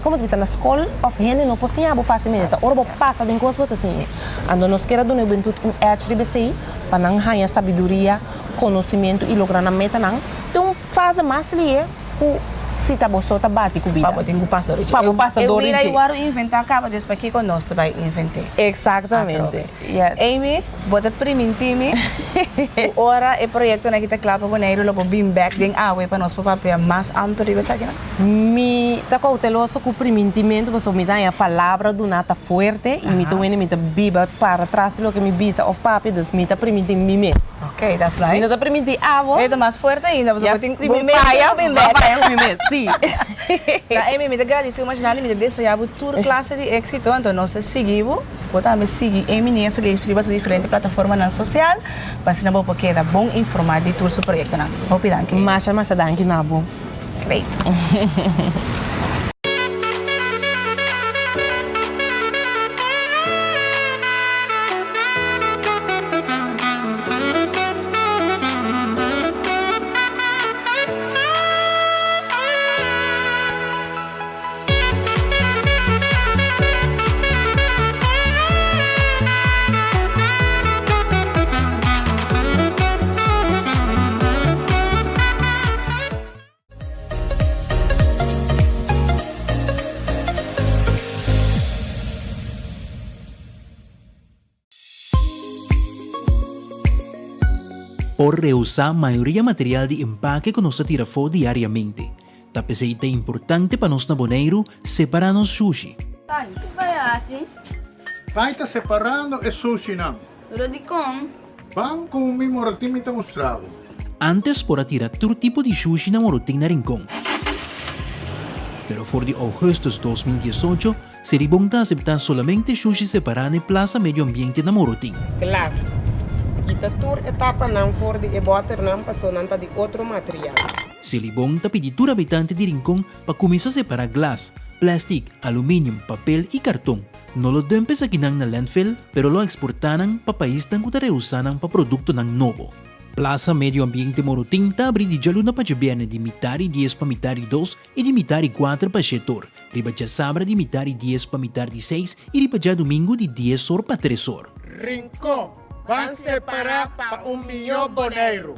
como diz na escola, of gente não pode ser facilmente, ora você passa de coisas assim, ando nós queremos dar juventude HDBC para não ganhar sabedoria, conhecimento e lograr na meta não, então faz mais ali com se tá bolso tá bate com vida. Para tem que passar de. Eu vira igual inventar acaba de aqui com nós vai inventar. Exatamente. Yes. Amy, bota primitimi. Ora é projeto na kita claro com Neiro logo beam back den awe para nós papel mais amplo e sabe não? Mi tá cauteloso com primitimento, você me dá a palavra do nata forte e me também me tá biba para trás lo que me bisa of papi dos me tá primitim mi mes. Okay, that's nice. Me tá primitim avo. É mais forte ainda, você pode me paia bem back. Sim. Amy, me agradeço, imaginando, me desejo toda classe de êxito, então nós seguimos, podemos seguir Amy Nia Feliz, filipas de diferentes plataformas na social, para se não porque é bom informar de todo o projeto, não? Hope danke. Masha danke, nabo. Great. por reusar maioria material de empaque que nós tira fora diariamente. Tapos é importante para nós na Bonaire separar nos sushi. Pai, o que vai assim? Pai está separando o sushi não. Pero de como? Vamos com o mesmo rotina que mostrado. Antes por tirar todo tipo de sushi na rotina na Rincón. Pero por de agosto de 2018, seria bom aceitar solamente sushi separado em Plaza Medio Ambiente na Morotin. Claro. Kita tur etapa não for de botar não passou não tá de outro material. Seria bom pedir todo habitante de Rincón para começar a separar glas, plástico, alumínio, papel e cartão. Não lo dempes aqui na landfill, pero lo exportaram para país que está reusando para produto novo. Plaza Medio Ambiente Morotin está abrindo de luna para bene de mitad 10 para mitad 2 e de mitad 4 para setor. Riba já sabra de mitad 10 para mitad 6 e riba já domingo de 10 horas para 3 horas. Rincón, van separar para milhão boneiro.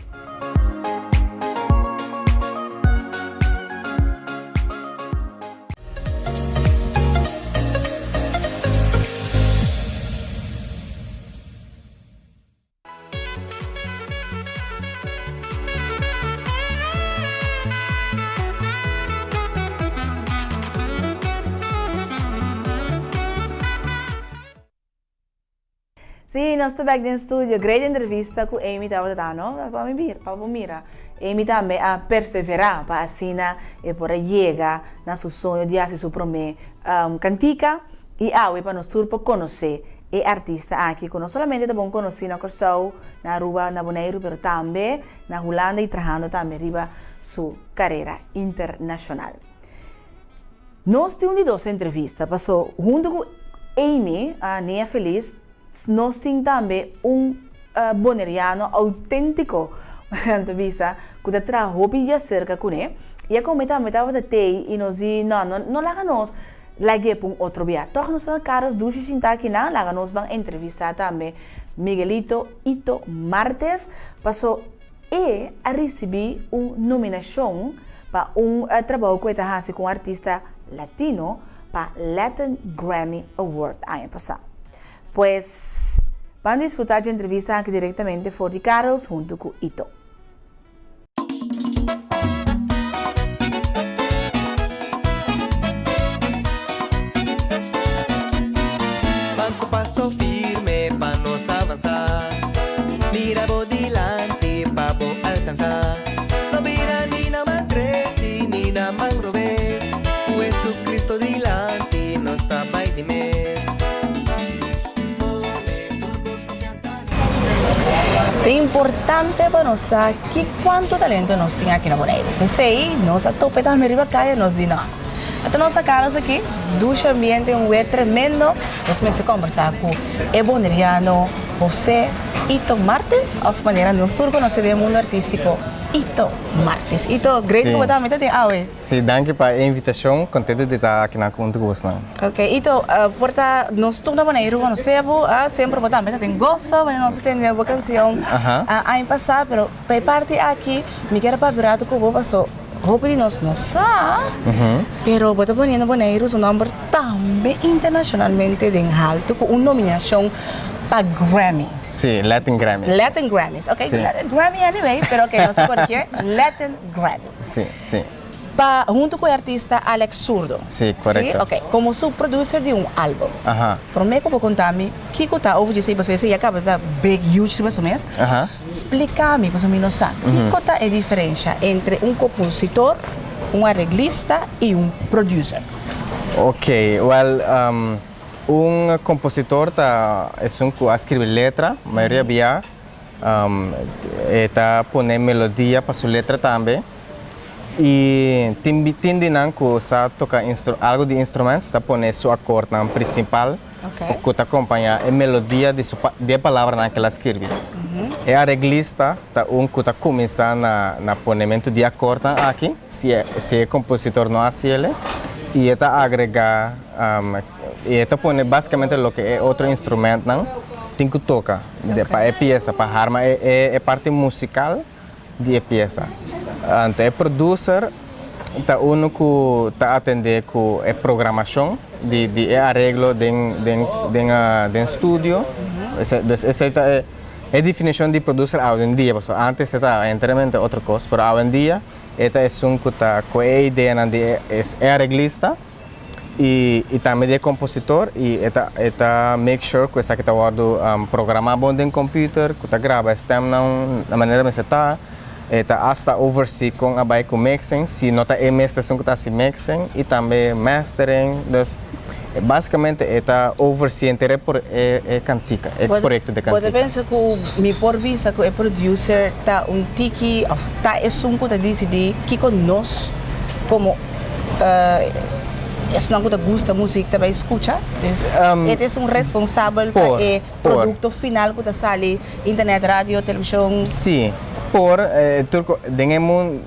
Sim, nós estamos aqui no estúdio. Grande entrevista com Amy estava dando, para mira. Amy também a perseverar para assim e por chegar na seu sonho de fazer sua promessa cantica e para nós para conhecer e artista aqui que não somente é bom conhecer na Corsou, na Rua, na Bonaire, mas também na Holanda e trabalhando também riba sua carreira internacional. Nós temos duas entrevistas, passou junto com Amy, a Nia Feliz. Nós temos também boneriano autêntico, uma entrevista que está trabalhando de cerca com ele. E como também estava e nós não laga nós lagi para outro dia. Então nós estamos caras do xixinta aqui na laga nós vamos entrevistar também Miguelito Ito Martes passou a receber nominação para trabalho que está com um artista latino para Latin Grammy Award ano passado. Pues van a disfrutar de entrevista aquí directamente por de Carlos junto con Ito. Banco paso firme para nos avanzar. Mira por delante para alcanzar. No mira ni na man derecha ni na man revés. Jesucristo delante no está by de mes. É importante para nós que quanto talento nós temos aqui na Bonaire. Então aí, nós a tope também riba caia nós de não. Até nós caras aqui, ducha ambiente um lugar tremendo. Nós vamos conversar com o boneriano José Ito Martes, de maneira nós turco nós temos artístico Ito Martes. Ito, great que você está aqui. Sim, danke para a invitação, contente de estar aqui na conta com você. Ok, Ito, porta nós turno na Bonaire, nós sempre você também tem gosto, mas nós temos uma canção ano passado, mas para parte aqui, me quero para virar com o passou. Roupa de nós não sabe, pero bota ponendo na Bonaire um número também internacionalmente bem alto com uma nominação para Grammy. Sim, Latin Grammy. Latin Grammys, ok? Sí. Latin Grammy anyway, pero que nos corrige Latin Grammy. Sim, sim. Junto com o artista Alex Zurdo. Sim, correto. Sí? Ok, como subproducer de álbum. Pero me como contar-me, que está ouvindo dizer, você já acaba de estar big, huge, mais ou menos. Explica-me, mais ou menos, que está a diferença entre compositor, arreglista e producer? Ok, well, compositor é que escreve letra, a maioria via, está poner melodia para sua letra também. E tindi que sa toca algo de instrumentos, está poner seu acorde principal, que está acompanha a melodia de palavra que ela escreve. E a arreglista está que está começando na ponemento de acorde aqui, se é compositor não assim ele, e está agregar e está poner basicamente o que é outro instrumento não tem que tocar para a peça, para arma é parte musical de peça. Então, é producer, tá que está atender com a programação de arreglo de estúdio. Esse é definição de producer hoje em dia, porque antes era enteramente outra coisa, mas hoje em dia esta é um que está com a ideia de é arreglista e também é compositor e esta make sure que essa que está programar bom no computer, que está grava stem na maneira que está hasta oversee com a by com mixing, se nota é mixing que está se mixing e também mastering, então basicamente está oversee inteiro por cantica, projeto de cantica. Pode pensar que o me por vista que o producer tá tiki of tá um que tá decidir que com nós como es não que gosta música também escuta, é um responsável para o produto final que tá sale internet, rádio, televisão. Sim, por turco dengemos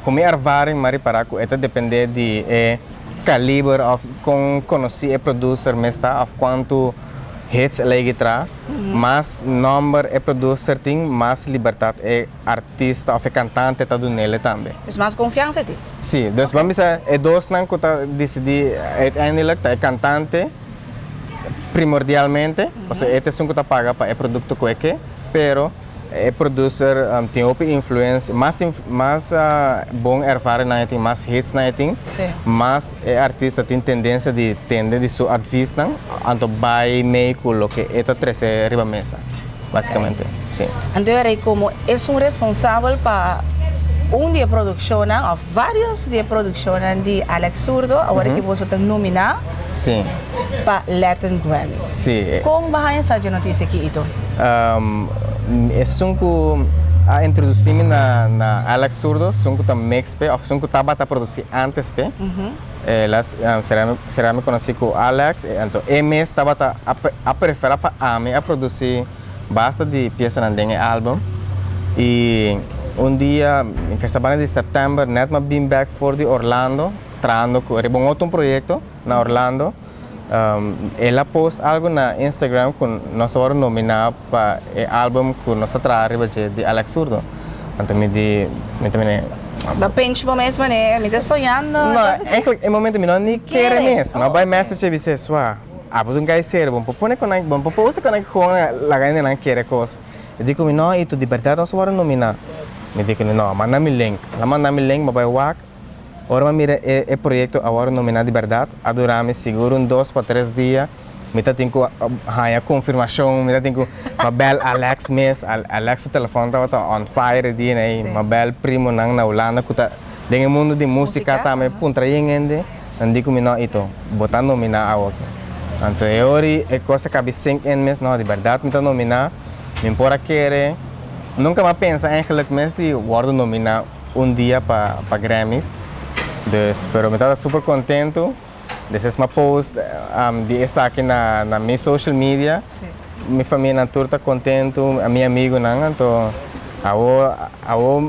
como ervaren mari para que depende de calibre of conhecer o producer mesta of quanto hits ele tra, mais number é producer tem mais liberdade é artista ou cantante tá do nele também. É mais confiança tem. Sim, então vamos dizer é dois não que tá decidir uiteindelijk é cantante primordialmente, porque este é um que tá paga para o produto que é, pero é producer tem outra influência, mais bom ervaren na tem, mais hits na tem, mas é artista tem tendência de tender de sua artista, então vai meio com que esta trece riba mesa, basicamente, sim. Então é como é responsável para dia de produção, ou vários dias de produção de Alex Zurdo, agora que você está nominado para Latin Grammy. Sim. Como vai essa notícia aqui então? É que a introduzir-me na Alex Zurdo, que está mix pe, ou que estava a produzir antes pe. Será me conhecido como Alex, então mês estava a preferir para a produzir bastante peças na álbum e dia em semana de setembro, net me been back for the Orlando, trabalhando com outro projeto na Orlando. Ela post algo na Instagram que nós vamos nominar para o álbum que nós trabalhamos de Alex Zurdo. Então me também mas penso mesmo, né? Me está sonhando. Não, é momento que não nem quero mesmo. Mas vai message dizer sua, apo um guy ser bom, põe com post com lá ganha não quer coisa. Eu digo não, isso de verdade nós vamos nominar. Me digo não, manda me link, mas vai walk. Ora mira é projeto agora nominado de verdade, adoramos seguro 2 para 3 dias. Me tá tenho a confirmação, me tá tenho uma bel Alex mes, Alex o telefone tá on fire dia né, uma bel primo nang na Holanda que tá dentro mundo de música também contraindo, não digo me não isso, botar nominar a outro. Então eu é coisa que 5 mês não de verdade me tá nominar, me importa querer, nunca me pensa eigenlijk mês de guardo nominar dia para Grammys. Pero me estava super contento. Desses uma post de essa aqui na minha social media. Minha família na tour está contente, a minha amigo não. Então,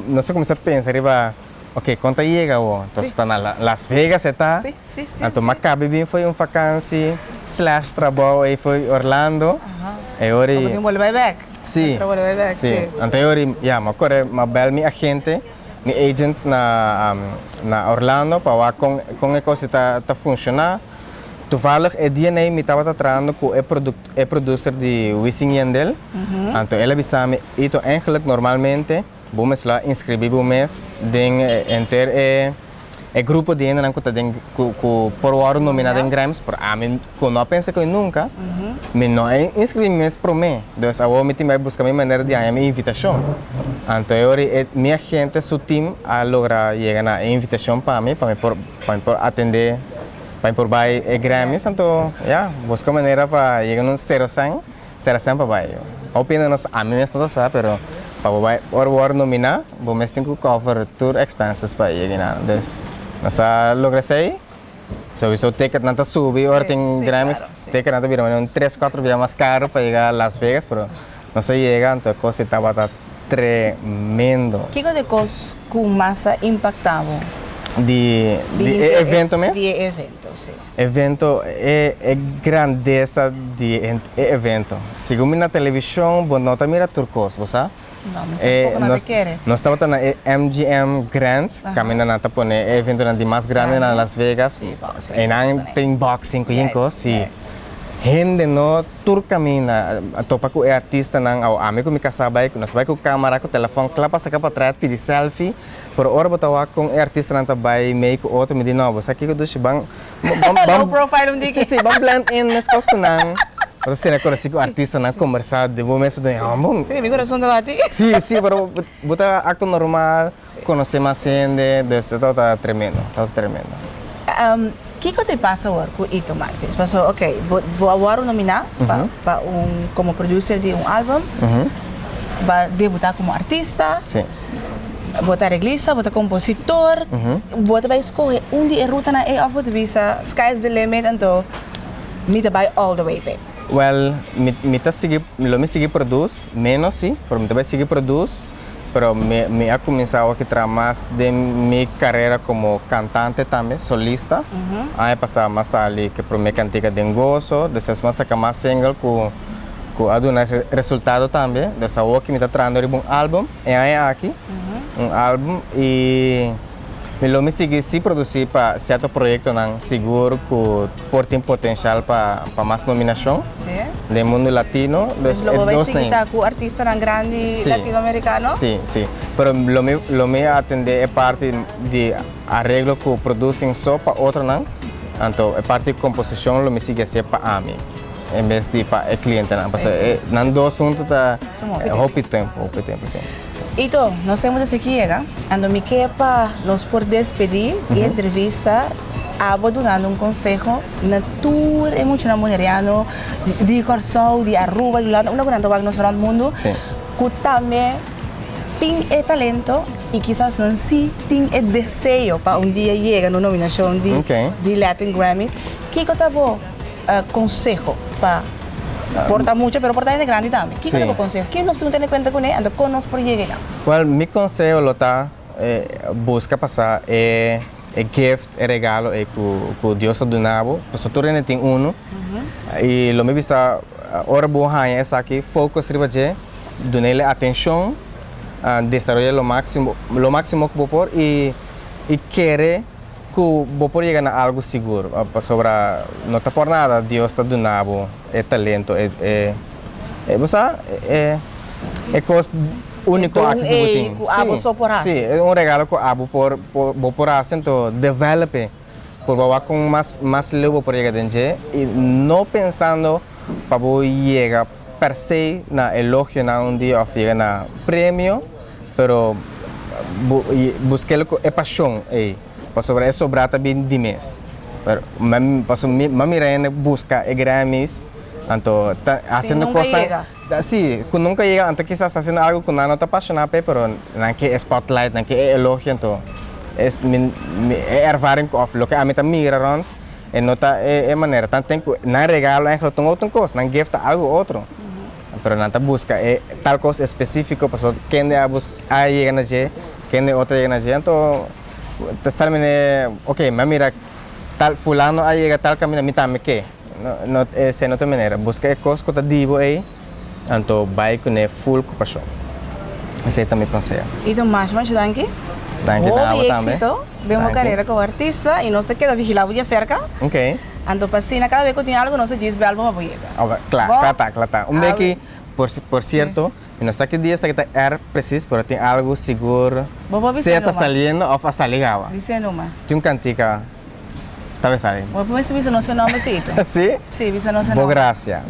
não sei como você pensa, riba, ok, quando chega, então está na Las Vegas, está. Então, Maccabi bem foi vacância / trabalho aí foi Orlando. E agora tem voltar back. Sim. Então eu agora uma bela minha agente. Mi agent na Orlando para com a coisa tá funcionar. Toevallig dia nem me estava trabalhando com o producer de Wisin Yandel. Então ela avisou-me isso eigenlijk normalmente vamos lá inscrever o mês den enter o grupo de ainda não que tem por hora nominado em Grammys por a mim não pensa que nunca me não inscrever mês para mim então eu me tenho buscar minha maneira de ganhar minha invitação então eu minha gente seu time a lograr chegar na invitação para mim para por atender para por vai Grammys então buscar maneira para chegar no 0-100 para vai eu penso a mim mesmo não sabe pero para vai hora nominar vamos ter que cover tour expenses para chegar então nasa logra sei so ticket nanta subi or tem Grammys ticket nanta vira 3-4 vezes mais caro para chegar a Las Vegas pero não se chega então a coisa estava tremendo. Que de coisas com massa impactava? De evento mesmo? De evento, sim. Evento é grandeza de evento. Segundo na televisão, bom não tá mira turcos, você? Nós estamos na MGM Grand, caminhando na tapone, evento de mais grande na Las Vegas. Tem boxing com incos, sim. gente no tur camina topa com artista não ao amigo me casabay com nós vai com câmera com telefone clapa saca para trás pedir selfie por hora botar com artista não vai make outro me de novo sabe que do bang low profile um dia sim bang blend in nas coisas com não você não conhece com artista não conversar de bom mesmo de bom sim meu coração debate sim pero botar acto normal conhecer mais gente desse tá tremendo O que te passa agora com Ito Martins? Passou, ok, vou agora nominar para como producer de álbum, vai debutar como artista, vou estar reglista, vou estar compositor, vou escolher onde é ruta na of the visa, sky's the limit, então me vai all the way back. Well, me sigue produz, menos sim, pero me vai seguir produz. Pero me ha comenzado a quitar más de mi carrera como cantante también, solista. Ahí pasaba más ali que por mi cantica de gozo, después más saca más single que ha dado resultado también. Después ahora que me está trayendo un álbum, y ahí aquí, un álbum y me sigue sí producir para cierto proyecto seguro que tem potencial para más nominación del mundo latino. Pues lo voy a seguir con artistas tan grandes latinoamericanos. Sí, pero lo me atender es parte de arreglo que producen só para otro entonces es parte de composición lo me sigue hacer para mí en vez de para el cliente Entonces nan dos juntos está hopi tempo sim. Ito, nós temos esse aqui, ando me quepa los por despedir e entrevista, abo dando conselho na tour emocional moneriano, de coração, de arruba, de lado, uma grande vaga no mundo, que também tem talento e quizás não se tem desejo para dia chegar na nominação de Latin Grammy. Que eu tava conselho para porta mucho, pero porta de grande también. ¿Qué es el consejo? ¿Quién no se tiene cuenta con él? Ando con nos por llegar. Well, mi consejo lo está busca pasar gift, regalo que Dios ha donado. Pues tú tienes uno y lo me vista ahora boa es aquí focus riba je, donarle atención, desarrollar lo máximo que puedo y quiere que vou por llegar a algo seguro, sobre não está por nada, Deus está donando, é talento, é coisa única aqui que tem. Abo só por assim. Sim, é regalo que abo por assim, então develop, por bawa com mais leve por chegar dentro e não pensando para vou chegar per se na elogio na dia ou chegar na prêmio, pero buscar é paixão aí. Sobre eso brata bien de mes. Pero mami reina busca Grammys, tanto haciendo cosas. Sí, nunca llega, antes quizás haciendo algo que no te apasiona, pero no que spotlight, no que elogio, entonces es mi ervaring of lo que a mí también mira en nota manera, tanto no regalo, no tengo otra cosa, no gift algo otro. Pero no te busca tal cosa específico, pues quien de llega a allí, quien de otro llega allí, entonces ok, me mira, tal fulano llega tal camino, me también que, no es en otra manera, busca cosas que te digo ahí, entonces va con full compasión. Ese es mi consejo. Y tú más, danke. Danke, éxito de una carrera como artista y no te queda vigilado de cerca. Ok. Entonces, cada vez que tiene algo, no se dice, algo me voy a llegar. Claro. Un día que, por cierto, no sé qué día se está preciso, pero tiene algo seguro. Se está saliendo o va a salir agua. Dice nomás. Tiene un cantica. Tal vez sale. Vos podés ver no sé nombrecito. ¿Sí? Sí, visa no sé nombre. Gracia.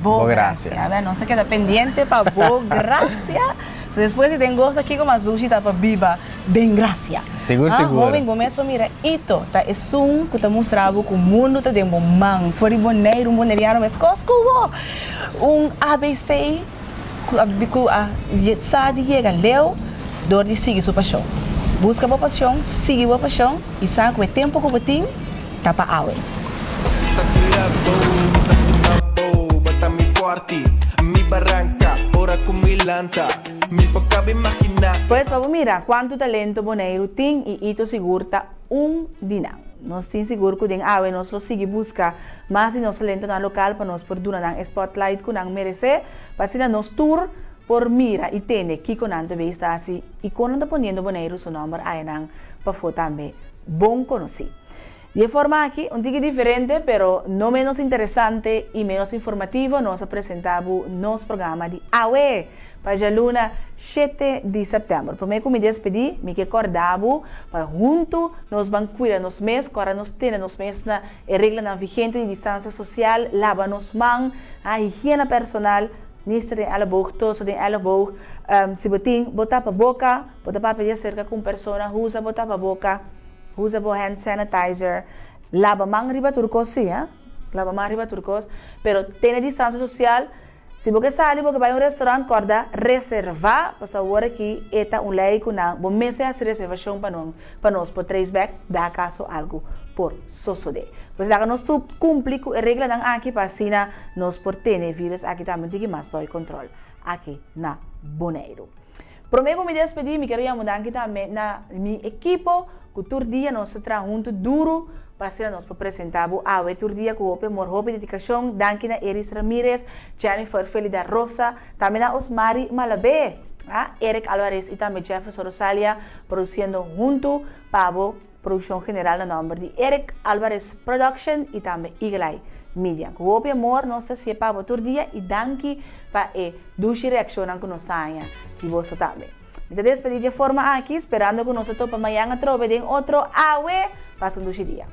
A ver, no se queda pendiente para vos, gracias. Después si tengo cosas aquí como sushi, está para viva, bem gracia. Seguro. Joven, vos mesmo, mira, ito, tá, é som que tá mostrando que o mundo tá dentro man, fora boneiro, boneriano, mas coscubo, ABC, que sabe chega, leu, dor de seguir sua paixão. Busca a paixão, siga a paixão, e sabe que o tempo que você tá para aula. Pues vamos mira quanto talento boneiro tem e ito segurta dinam. Nós tem seguro que tem nós lo sigue busca mais de nosso talento na local para nós por duna nang spotlight que nang merece para ser nos tour por mira e tene que con ante vez assim e quando tá ponendo boneiro seu nome aí nang para for também bom conhecer. De forma aquí, un tique diferente, pero no menos interesante y menos informativo, nos presentamos nos programa de AWE para a luna 7 de setembro. Primeiro que me despedi, me que acordavo para junto nos van cuidar nos mês, agora nos tem nos mês na regra na vigente de distância social, lava nos mãos, a higiene personal, nisto de elleboog, toso de elleboog, se botin, botar para boca, botar para pedir cerca com persona, usa botar para boca, usa o hand sanitizer, lava mão riba turcos, sim, lava mão riba turcos, pero tem distância social. Se você sai, você vai a um restaurante, corda, reservar, para a hora que está lei com não, bom mês essa reservação para nós por 3 back, dá caso algo por sosode. Pois lá nós tu cumpre com a regra não aqui para assim nós por ter vírus aqui também tem mais para controle aqui na Bonaire. Primeiro me despedir, me queria mudar aqui também na minha equipe, que todo dia nós trabalhamos junto duro. Para nós apresentar a outro dia com o morro de dedicação, danke a Eris Ramirez, Jennifer Felida Rosa, também a Osmari Malabé, Eric Alvarez e também Jefferson Rosalia, produzindo junto para a produção general no nome de Eric Alvarez Production e também Eagle Media. Com o amor, nós se para outro dia e danke para a ducha reação que nós saia e você também. Me despedir de forma aqui, esperando que nós topa amanhã a trove de outro AWE, passa um ducha dia.